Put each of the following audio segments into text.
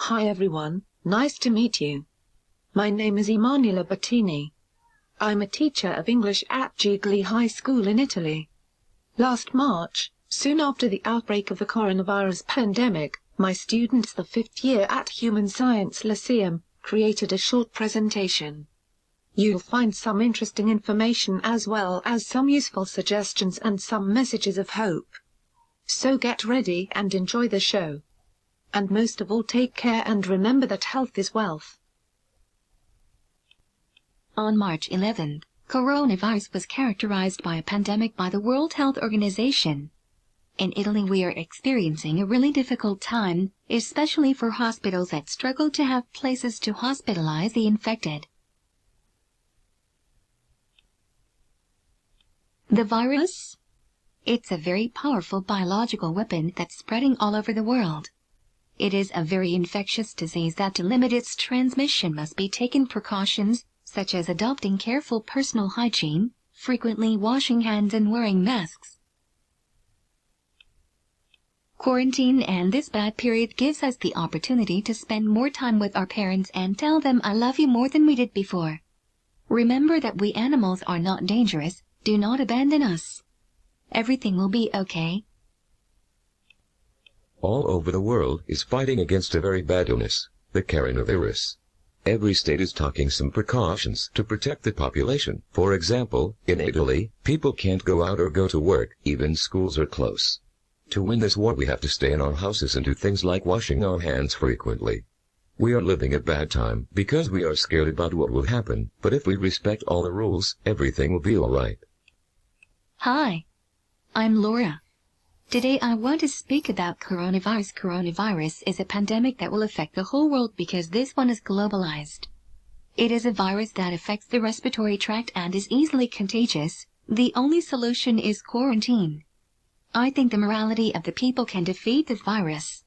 Hi everyone, nice to meet you. My name is Emanuela Bettini. I'm a teacher of English at Gigli High School in Italy. Last March, soon after the outbreak of the coronavirus pandemic, my students the 5th year at Human Science Lyceum created a short presentation. You'll find some interesting information as well as some useful suggestions and some messages of hope. So get ready and enjoy the show. And most of all, take care and remember that health is wealth. On March 11th, coronavirus was characterized by a pandemic by the World Health Organization. In Italy, we are experiencing a really difficult time, especially for hospitals that struggle to have places to hospitalize the infected. The virus? It's a very powerful biological weapon that's spreading all over the world. It is a very infectious disease that to limit its transmission must be taken precautions, such as adopting careful personal hygiene, frequently washing hands and wearing masks. Quarantine and this bad period gives us the opportunity to spend more time with our parents and tell them I love you more than we did before. Remember that we animals are not dangerous. Do not abandon us. Everything will be okay. All over the world is fighting against a very bad illness, the coronavirus. Every state is taking some precautions to protect the population. For example, in Italy, people can't go out or go to work, even schools are closed. To win this war we have to stay in our houses and do things like washing our hands frequently. We are living a bad time because we are scared about what will happen, but if we respect all the rules, everything will be alright. Hi, I'm Laura. Today I want to speak about coronavirus. Coronavirus is a pandemic that will affect the whole world because this one is globalized. It is a virus that affects the respiratory tract and is easily contagious. The only solution is quarantine. I think the morality of the people can defeat this virus.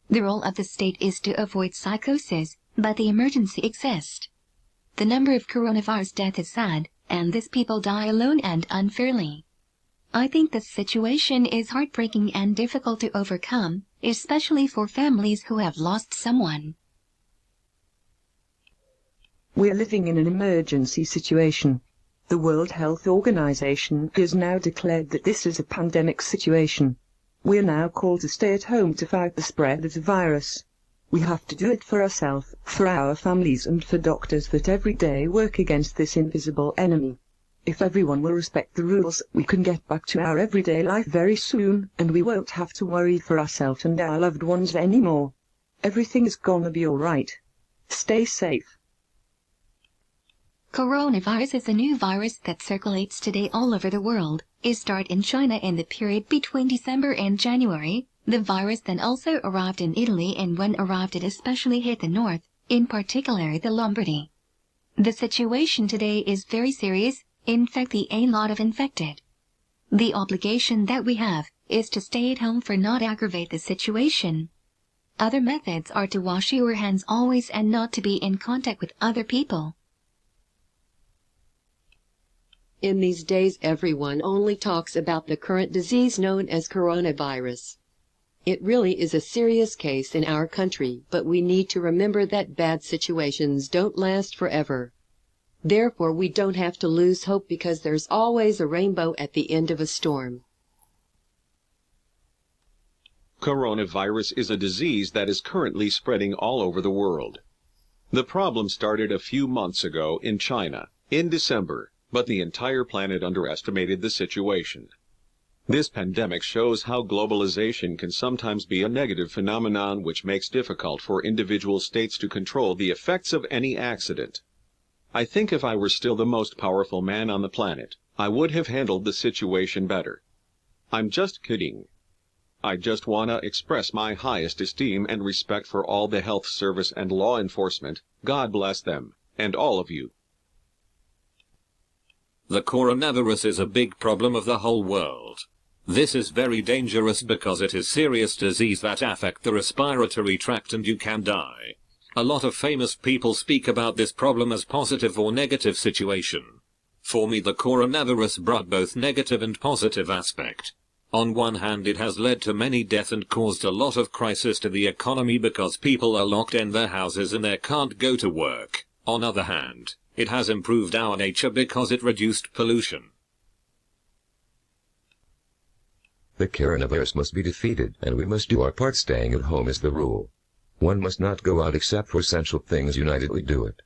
The role of the state is to avoid psychosis, but the emergency exists. The number of coronavirus deaths is sad, and these people die alone and unfairly. I think the situation is heartbreaking and difficult to overcome, especially for families who have lost someone. We are living in an emergency situation. The World Health Organization has now declared that this is a pandemic situation. We are now called to stay at home to fight the spread of the virus. We have to do it for ourselves, for our families and for doctors that every day work against this invisible enemy. If everyone will respect the rules, we can get back to our everyday life very soon, and we won't have to worry for ourselves and our loved ones anymore. Everything is gonna be alright. Stay safe. Coronavirus is a new virus that circulates today all over the world. It started in China in the period between December and January. The virus then also arrived in Italy, and when arrived it especially hit the north, in particular the Lombardy. The situation today is very serious, infecting a lot of infected. The obligation that we have is to stay at home for not aggravate the situation. Other methods are to wash your hands always and not to be in contact with other people. In these days, everyone only talks about the current disease known as coronavirus. It really is a serious case in our country, but we need to remember that bad situations don't last forever. Therefore, we don't have to lose hope because there's always a rainbow at the end of a storm. Coronavirus is a disease that is currently spreading all over the world. The problem started a few months ago in China, in December, but the entire planet underestimated the situation. This pandemic shows how globalization can sometimes be a negative phenomenon which makes it difficult for individual states to control the effects of any accident. I think if I were still the most powerful man on the planet, I would have handled the situation better. I'm just kidding. I just wanna express my highest esteem and respect for all the health service and law enforcement. God bless them, and all of you. The coronavirus is a big problem of the whole world. This is very dangerous because it is serious disease that affect the respiratory tract and you can die. A lot of famous people speak about this problem as positive or negative situation. For me, the coronavirus brought both negative and positive aspect. On one hand, it has led to many deaths and caused a lot of crisis to the economy because people are locked in their houses and they can't go to work. On other hand, it has improved our nature because it reduced pollution. The coronavirus must be defeated, and we must do our part. Staying at home is the rule. One must not go out except for essential things. United we do it.